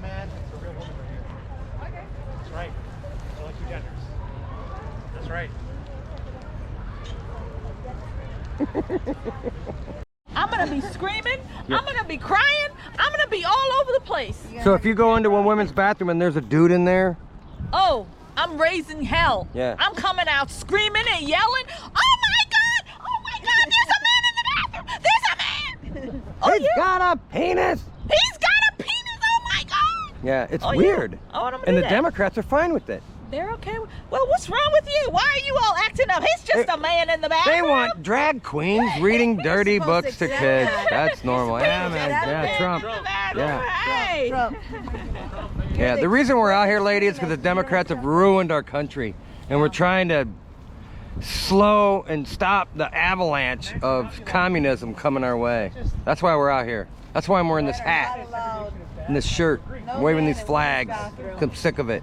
man, it's a real woman right here. That's right. There's only two genders. That's right. I'm gonna be screaming, I'm gonna be crying, I'm gonna be all over the place. So if you go into a women's bathroom and there's a dude in there, oh, I'm raising hell. Yeah. I'm coming out screaming and yelling, oh my God, there's a man in the bathroom, there's a man. Oh, he's got a penis. He's got a penis, oh my God. Yeah, it's weird. Yeah. Oh, I'm gonna and do the that. Democrats are fine with it. They're okay. Well, what's wrong with you? Why are you all acting up? He's just a man in the bathroom. They want drag queens reading dirty books to kids. That's normal. Yeah, man. Yeah, Trump. Yeah. Hey. Yeah, the reason we're out here, lady, is because the Democrats have ruined our country. And we're trying to slow and stop the avalanche of communism coming our way. That's why we're out here. That's why I'm wearing this hat and this shirt, waving these flags. I'm sick of it.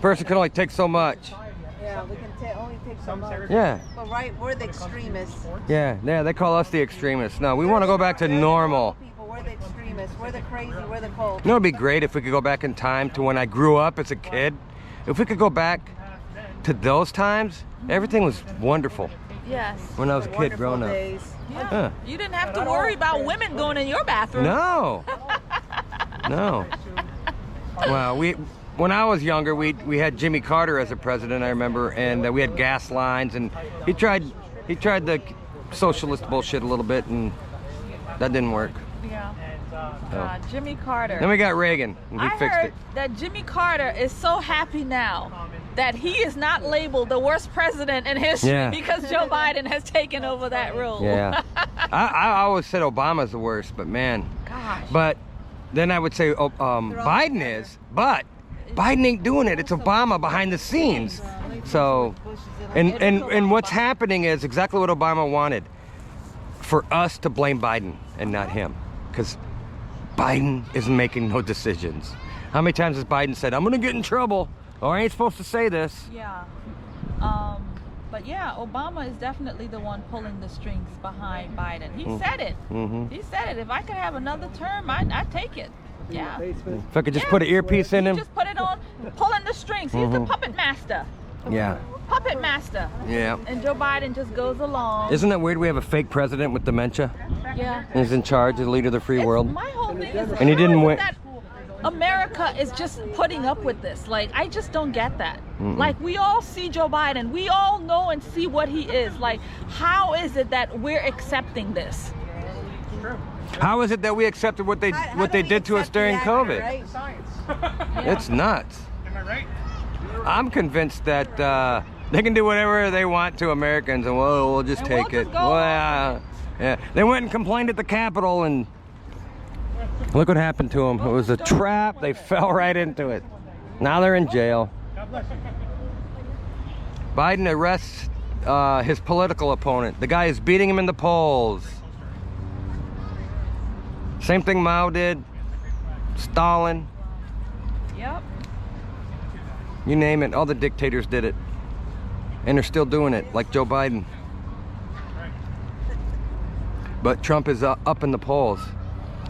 Person can only take so much. Yeah, we can only take so much. Yeah. But right, we're the extremists. Yeah, they call us the extremists. No, we want to go back to normal. We're the extremists. We're the crazy. We're the cold. You know, it'd be great if we could go back in time to when I grew up as a kid. If we could go back to those times, everything was wonderful. Yes. When I was a kid growing up. Days. Yeah. Huh. You didn't have to worry about women going in your bathroom. No. No. Well, when I was younger, we had Jimmy Carter as a president, I remember, and we had gas lines, and he tried the socialist bullshit a little bit, and that didn't work. Yeah. So. Jimmy Carter. Then we got Reagan, and he I fixed heard it. that Jimmy Carter is so happy now that he is not labeled the worst president in history because Joe Biden has taken over that role. Yeah. I always said Obama's the worst, but man. Gosh. But then I would say Biden is, but Biden ain't doing it. It's Obama behind the scenes. So, and what's happening is exactly what Obama wanted. For us to blame Biden and not him. Because Biden isn't making no decisions. How many times has Biden said, I'm gonna get in trouble, or I ain't supposed to say this? Yeah. But yeah, Obama is definitely the one pulling the strings behind Biden. He said it. He said it. If I could have another term, I'd take it. Yeah. If I could just put an earpiece in him. Just put it on, pulling the strings. He's the puppet master. Yeah. Puppet master. Yeah. And Joe Biden just goes along. Isn't it weird we have a fake president with dementia? Yeah. And he's in charge, the leader of the free world. My whole thing is And he didn't win. that America is just putting up with this. Like, I just don't get that. Like, we all see Joe Biden. We all know and see what he is. Like, how is it that we're accepting this? How is it that we accepted what they did to us during COVID? Right? It's nuts. Am I right? I'm convinced that they can do whatever they want to Americans, and we'll just take it. Well, yeah. They went and complained at the Capitol, and look what happened to them. It was a trap. They fell right into it. Now they're in jail. Biden arrests his political opponent. The guy is beating him in the polls. Same thing Mao did, Stalin. Yep. You name it, all the dictators did it. And they're still doing it, like Joe Biden. But Trump is up in the polls.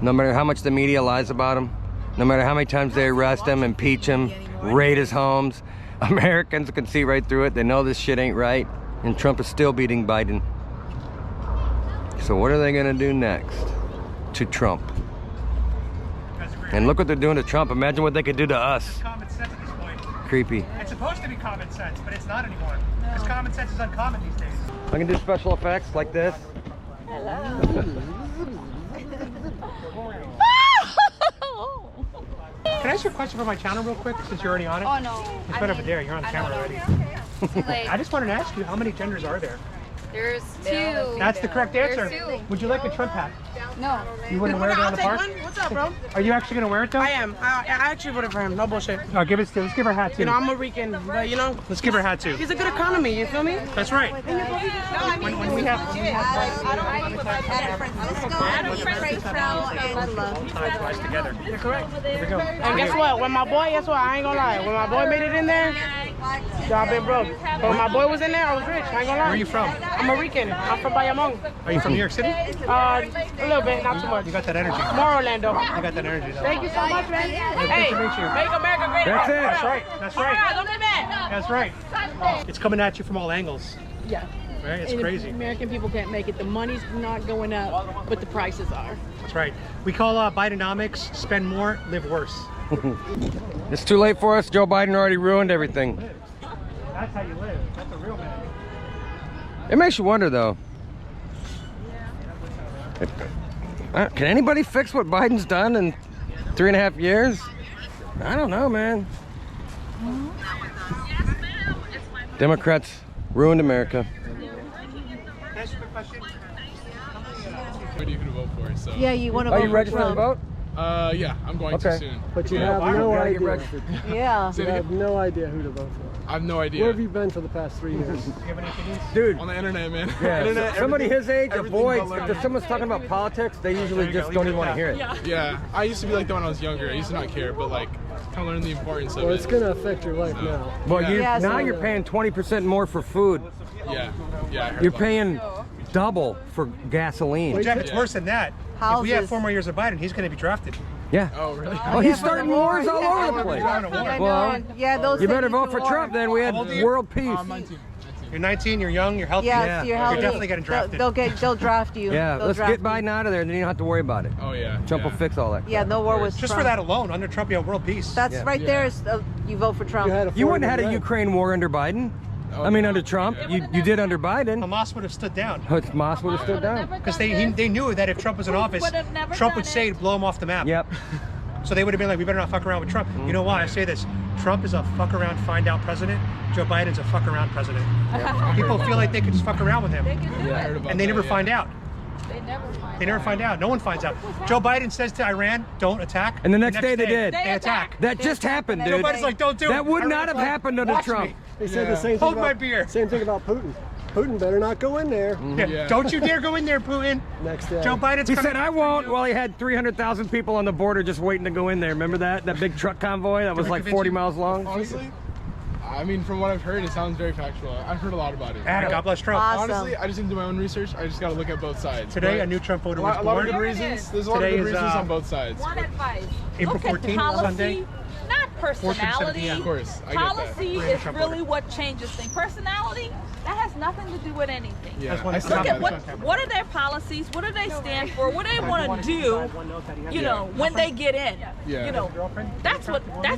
No matter how much the media lies about him, no matter how many times they arrest him, impeach him, raid his homes, Americans can see right through it. They know this shit ain't right. And Trump is still beating Biden. So what are they gonna do next to Trump? And look what they're doing to Trump. Imagine what they could do to us. It's common sense at this point. Creepy. It's supposed to be common sense, but it's not anymore. Because common sense is uncommon these days. I can do special effects like this. Can I ask you a question for my channel real quick, since you're already on it? Oh, no. It's right over there. You're on camera already. Like, I just wanted to ask you, how many genders are there? there's two. That's the correct answer. There's two. Would you like a Trump hat? No. You wouldn't wear it around the park? What's up, bro? Are you actually going to wear it, though? I am. I actually voted for him. No bullshit. Oh, give it to, let's give her a hat, too. You know, I'm a Rican, but you know. Let's give her a hat, too. He's a good economy, you feel me? That's right. When we have... Ties together. You're correct. And guess what? When my boy, I ain't gonna lie. When my boy made it in there, I've been broke. But when my boy was in there, I was rich. I ain't gonna lie. Where are you from? I'm a Rican. I'm from Bayamon. Are you from New York City? A little bit, not too much. You got that energy. More Orlando. You got that energy, though. Thank you so much, man. Hey, to meet you. make America great. That's it. That's right. That's right. Don't get mad. That's right. It's coming at you from all angles. Yeah. Right? It's And crazy. American people can't make it. The money's not going up, but the prices are. That's right. We call Bidenomics spend more, live worse. It's too late for us. Joe Biden already ruined everything. That's how you live. That's a real man. It makes you wonder, though. Can anybody fix what Biden's done in 3.5 years? I don't know, man. Democrats ruined America. That's a good question. Idea who to vote for, so. Yeah, you want to Are vote you for registered to Trump. vote? Yeah, I'm going to Okay. soon. But you Yeah. have no Gotta get idea. registered. Yeah. Say it You again? have no idea who to vote for. I have no idea. Where have you been for the past 3 years? Do you have any opinions? Dude, On the internet, man. yeah, Internet, somebody everything- his age everything avoids, but if learning. someone's talking about politics, they usually you go, just leave don't it even at want to hear that. it. Yeah, I used to be like that when I was younger. I used to not care, but like, kind of learn the importance of Well, it. it's going to affect your life now. Well, you Yeah, now so- you're paying 20% more for food. Yeah, yeah. I heard You're about paying double for gasoline. Well, Jeff, it's Yeah. worse than that. If we have Houses. 4 more years of Biden, he's going to be drafted. Yeah. it. Oh, really? Oh, he's starting wars all over the We're place. going to war. I know. Well, Yeah, those You better cities vote are for war. Trump then. We had How old are you? world peace. 19. You're 19, you're young, you're healthy. Yes, Yeah. you're You're healthy. definitely getting drafted. They'll draft you. Yeah, They'll let's draft get Biden out of there, and then you don't have to worry about it. Oh, yeah. Trump yeah. will fix all that. Yeah, no war with Just Trump. for that alone, under Trump, you have world peace. That's Yeah. right there. Is, you vote for Trump. You had a You wouldn't have had a 40-minute Ukraine war under Biden. Oh, I mean, yeah. under Trump. Yeah. You did under Biden. Hamas would have stood down. Hamas would have stood down. Because they knew that if Trump was in office, Would've never Trump done would say it. to blow him off the map. Yep. So they would have been like, we better not fuck around with Trump. You know why I say this? Trump is a fuck around, find out president. Joe Biden's a fuck around president. People feel like they can just fuck around with him, They can do I heard it. about and they that, never yeah. find out. They never find They never find out. No one finds out. Joe Biden says to Iran, don't attack. And the next day they did. They attack. That just happened, Joe dude. Biden's like, don't do it. That would Iran's not have like, happened under watch Trump. me. They said Yeah. the same thing Hold about, my beer. Same thing about Putin. Putin better not go in there. Yeah. Yeah. Don't you dare go in there, Putin. Next day. Joe Biden's He coming said, I won't. Well, he had 300,000 people on the border just waiting to go in there. Remember that? That big truck convoy that was we like convince 40 you? miles long? Honestly, I mean, from what I've heard, it sounds very factual. I've heard a lot about it. And God bless Trump. Awesome. Honestly, I just didn't do my own research. I just got to look at both sides. Today, But a new Trump voter a was lot of born. good reasons. There's a lot of Today good is, reasons on both sides. One advice. April Look at 14th, policy, Sunday. not personality. Yeah, Of course, I get that. Policy Brand is Trump really voter. what changes things. Personality, that has nothing to do with anything. Yeah, That's one- I Look still Look at at got it. what are their policies? What do they stand for? What do they want to do? You know, when they get in. Yeah. You know, that's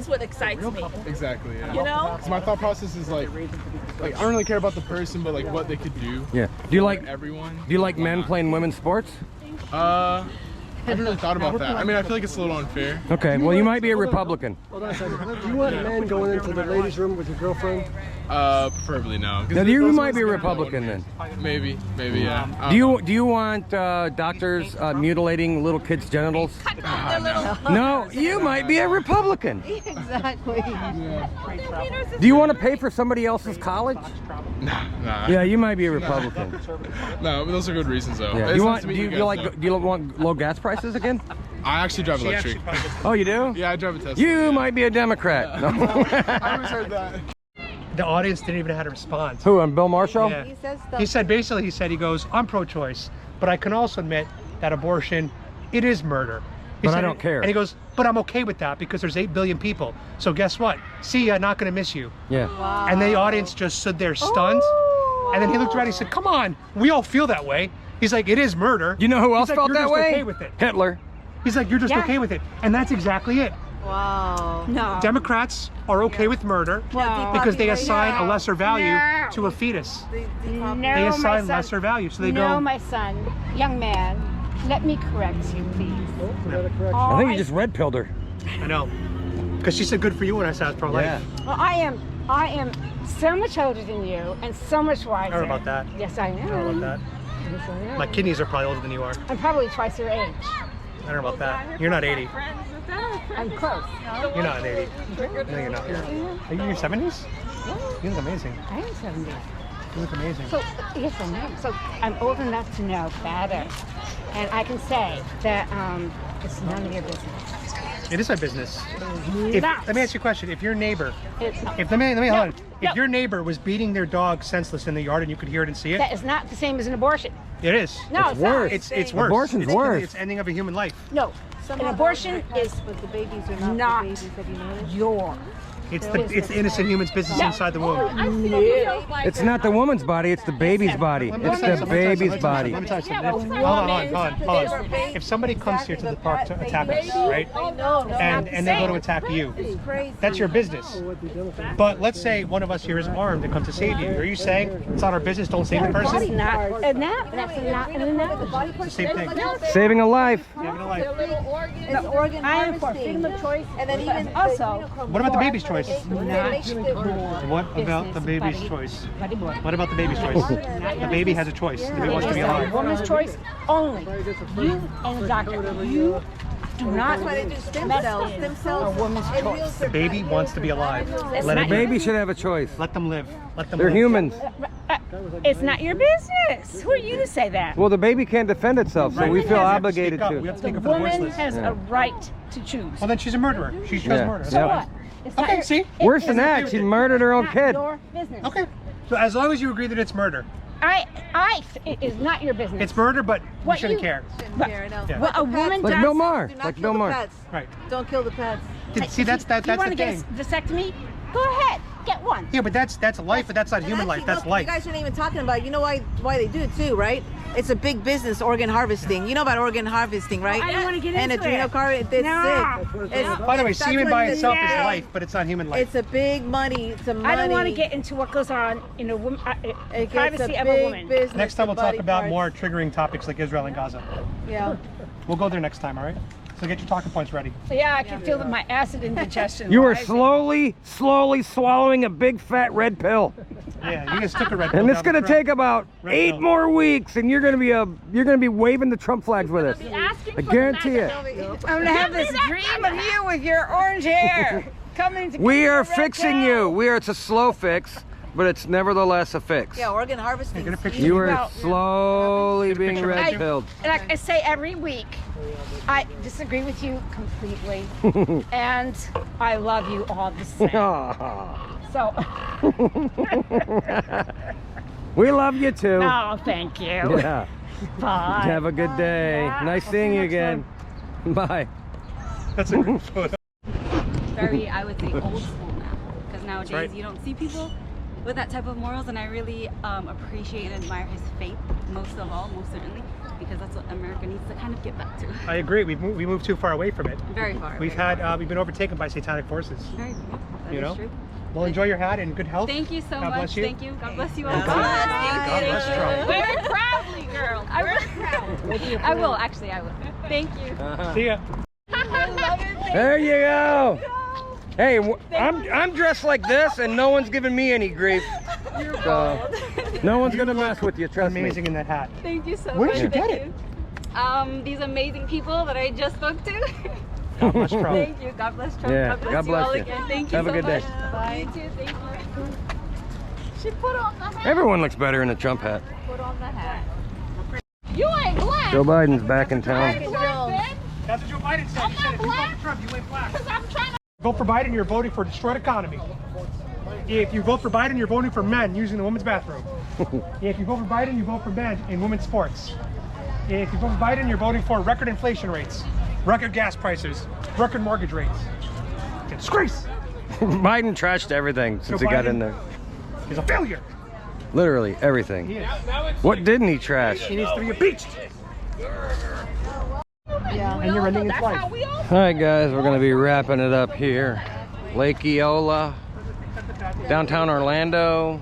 what excites me. Exactly. Yeah. You know? So my thought process is like I don't really care about the person, but like what they could do. Yeah. Do you for like everyone? Do you like men playing women's sports? I haven't really thought about that. I mean, I feel like it's a little unfair. Okay. Well, you might be a Republican. Hold on a second. Do you want men going into the ladies' room with your girlfriend? Preferably no. 'Cause Now, you those might be a ones- Republican then. Maybe, yeah. Do you want doctors mutilating little kids' genitals? Their little No, you might be a Republican. Exactly. Do you want to pay for somebody else's college? Nah. Yeah, you might be a Republican. No, but those are good reasons though. Yeah. It's You nice want? to Do meet you, guys, you like? though. Do you want low gas prices again? I actually drive She electric. actually probably gets- Oh, you do? Yeah, I drive a Tesla. You might be a Democrat. No. I always heard that. The audience didn't even know how to respond. Who? I'm Bill Marshall. Yeah. He says stuff. He said, basically, he goes, I'm pro-choice, but I can also admit that abortion, it is murder. He But I said don't it- care. And he goes, but I'm okay with that because there's 8 billion people. So guess what? See ya, not gonna miss you. Yeah. And the audience just stood there stunned. And then he looked around, he said, come on, we all feel that way. He's like, it is murder. You know who else He's like, felt "You're that just way? okay with it." Hitler. He's like, you're just okay with it. And that's exactly it. Wow. No. Democrats are okay with murder because they assign a lesser value to a fetus. No, They my assign son. lesser value. So they No, go, my son, young man, let me correct you, please. Nope, we got a correction. I think you just red pilled her. I know. Because she said good for you when I said I was pro-life. Yeah. Well, I am so much older than you and so much wiser. I don't know about that. Yes, I am. I don't know about that. Yes, I am. My kidneys are probably older than you are. I'm probably twice your age. I don't know about that. You're not 80. I'm close. You're not 80. No, you're not. Are you in your 70s? You look amazing. I am 70. You look amazing. So, yes, I am. So, I'm old enough to know better. And I can say that it's none of your business. It is my business. Not. Let me ask you a question. If your neighbor, It's not. let me hold on. No. If your neighbor was beating their dog senseless in the yard and you could hear it and see it, That is not the same as an abortion. it is. No, it's not. worse. It's worse. Abortion's it's, worse. It's ending of a human life. No, an abortion is but the babies are not, not the babies. Have you noticed? your. It's the innocent human's business No. inside the womb. It's not the woman's body, it's the baby's body. It's the baby's body. Let me tell you something. Yeah, Hold but on. If somebody comes here to the park to attack us, right? And they go to attack you, that's your business. But let's say one of us here is armed and comes to save you. Are you saying it's not our business? Don't save the person. Not, that's not an analogy. It's the same thing. Saving a life. Saving a life. It's organ I am for harvesting. freedom of choice, And then even also What about the baby's choice? not What about the baby's choice? What about the baby's choice? The baby has a choice. The baby wants to be It's a alive. woman's choice only. You and the doctor, you do not that's why they do stem mess cells. in Stem cells. a woman's It choice. heals The their baby wants to be alive. It's Let not it The live. baby should have a choice. Let them live. Let them They're live. humans. It's not your business. Who are you to say that? Well, the baby can't defend itself, so we Woman feel has- obligated Speak up. We to. have to The take it for the woman voiceless. has a right to choose. Well, then she's a murderer. She chose Yeah. murder. Yep. So what? It's not Okay, your- see? it Worse than is that, she murdered her own not kid. your business. Okay. So as long as you agree that it's murder. It is not your business. It's murder, but you What shouldn't you- care. Shouldn't care, no. Yeah. What a woman Like does. Bill Maher. Do not Like kill Bill the Maher. pets. Right. Don't kill the pets. See, that's You the want to thing. get a vasectomy? Go ahead, get one. Yeah, but that's life, but that's not And human actually, life. That's look, life. You guys aren't even talking about. You know why they do it too, right? It's a big business, organ harvesting. You know about organ harvesting, right? I don't wanna get and into adrenal it. carcinoma. It's No. sick. It's, By the way, that's semen what by it is. itself is Yeah. life, but it's not human life. It's a big money. It's a money. I don't want to get into what goes on in a woman, It gets privacy a of a big woman. business, Next time we'll the talk body about parts. more triggering topics like Israel and Gaza. Yeah. We'll go there next time, all right? So get your talking points ready. Yeah, I can feel that my acid indigestion. You are rising. slowly swallowing a big fat red pill. Yeah, you just took a red pill. And it's down gonna the throat. take about Red 8 pill. more weeks, and you're gonna be waving the Trump flags with us. Asking I for guarantee the it. I'm gonna have this dream of you with your orange hair coming to We give are me a red fixing pill. you. It's a slow fix, but it's nevertheless a fix. Yeah, organ harvesting. Get a picture. You are Well, slowly being picture of red that. pilled. Like I say every week, I disagree with you completely, and I love you all the same. So, We love you too. no, thank you. Yeah. Bye. Have a good day. Yeah, Nice I'll seeing see you you next again. Bye. That's a great photo. Very, I would say, old school now. Because nowadays right. you don't see people with that type of morals, and I really appreciate and admire his faith most of all, most certainly, because that's what America needs to kind of get back to. I agree. We moved too far away from it. Very far. We've been overtaken by satanic forces. Very far. That You is know? true. Well, enjoy your hat and good health. Thank you so God much. bless you. Thank you. God bless you all. God bless Trump. Wear it proudly, girl. I will. I will, actually, I will. Thank you. See ya. There you go. Hey, I'm dressed like this, and no one's giving me any grief. So, no one's gonna mess with you. Trust me. Amazing in that hat. Thank you so Where much. did you get Thank it? you. These amazing people that I just spoke to. God bless Trump. Thank you. God bless Trump. Yeah, God bless God you bless all you. again. Thank you Have a so good much. day. Bye. You too. Thank you. She put on the hat. Everyone looks better in a Trump hat. Put on the hat. You ain't black. Joe Biden's back in town. That's what Joe Biden said. He said if you vote for Trump, you ain't black. Because I'm trying to. Vote for Biden, you're voting for a destroyed economy. If you vote for Biden, you're voting for men using the women's bathroom. If you vote for Biden, you vote for men in women's sports. If you vote for Biden, you're voting for record inflation rates, record gas prices, record mortgage rates. Disgrace! Biden trashed everything since Joe he got Biden in there. He's a failure. Literally everything. He is. What didn't he trash? He needs to be impeached. Yeah. And you're ending his That's life. how we all. All right, guys, we're gonna be wrapping it up here. Lake Eola, downtown Orlando.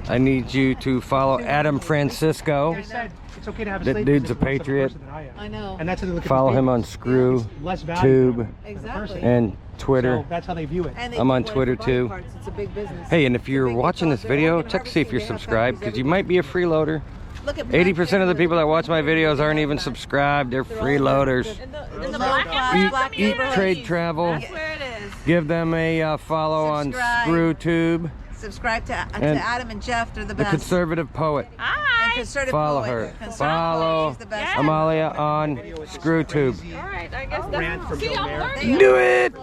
I need you to follow Adam Francisco. They said it's okay to have a That slave dude's a because he's patriot. worse than I am. I know. And that's how they look at Follow these him people. on Less value ScrewTube Exactly. and Twitter. So that's how they view it. And they I'm on do it Twitter, for body too. parts. It's a big business. Hey, and if It's a you're big watching this because they're video, organ check to see if you're harvesting. They have subscribed, because factories you might be a freeloader. Look at black 80% of the people that neighborhoods. watch my videos aren't even subscribed. They're freeloaders. In the Low black class, Eat, black eat neighborhoods. trade travel. That's where it is. Give them a follow on Subscribe. ScrewTube. Subscribe to And Adam and Jeff. They're the The best. Conservative Poet. Hi. concerted Follow poet. her. Concerted Follow poet. She's the best. Amalia on ScrewTube. All right, I guess Rant from that's. See, Bill I'm Mayer. learning. Do it!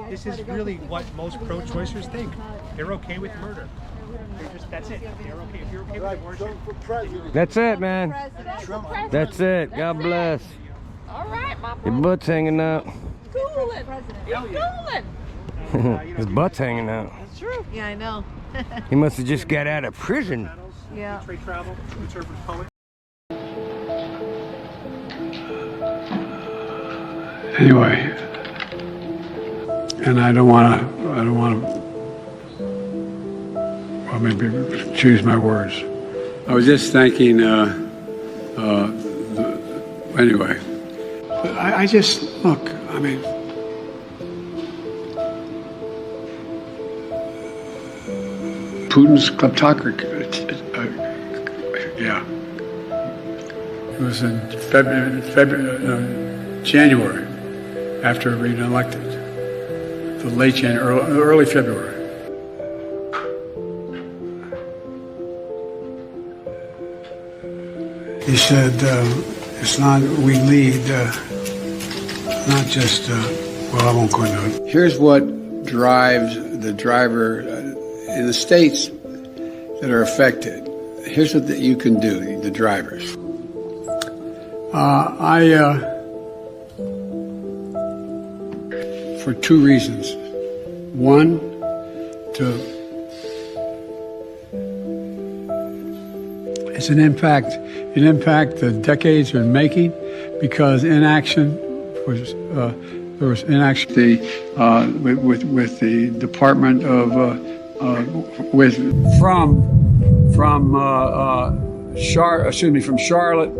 This is really what most pro-choicers think. They're okay with murder. That's it. They're okay. If you're okay with abortion, That's it, man. That's it. God bless. All right, my Your butt's hanging out. cooling. You're cooling. His butt's hanging out. That's true. Yeah, I know. He must have just got out of prison. Yeah. trade travel, conservative poet. Anyway, and I don't want to, well, maybe choose my words. I was just thinking, anyway, but I just, look, I mean, Putin's kleptocracy, yeah. It was in January, after being elected, the late January, early February. He said, it's not, we lead, not just, well, I won't go into it. Here's what drives the driver in the states that are affected. Here's what you can do, the drivers. For two reasons. One, it's an impact that decades are making, because inaction was there was inaction with the Department of from Charlotte,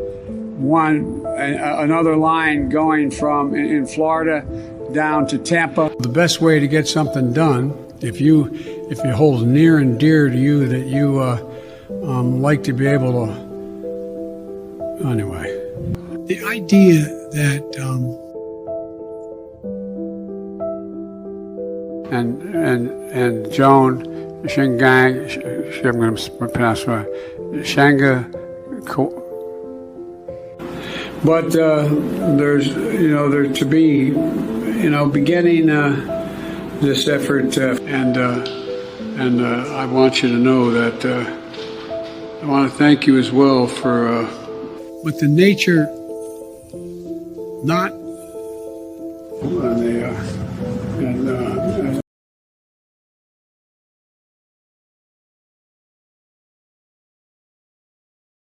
another line going from in Florida down to Tampa. The best way to get something done, if it holds near and dear to you, that you like to be able to. Anyway, the idea that and Joan Shingang, I'm going to pronounce Shanga. But there's, there to be, beginning this effort, and I want you to know that I want to thank you as well for. But the nature, not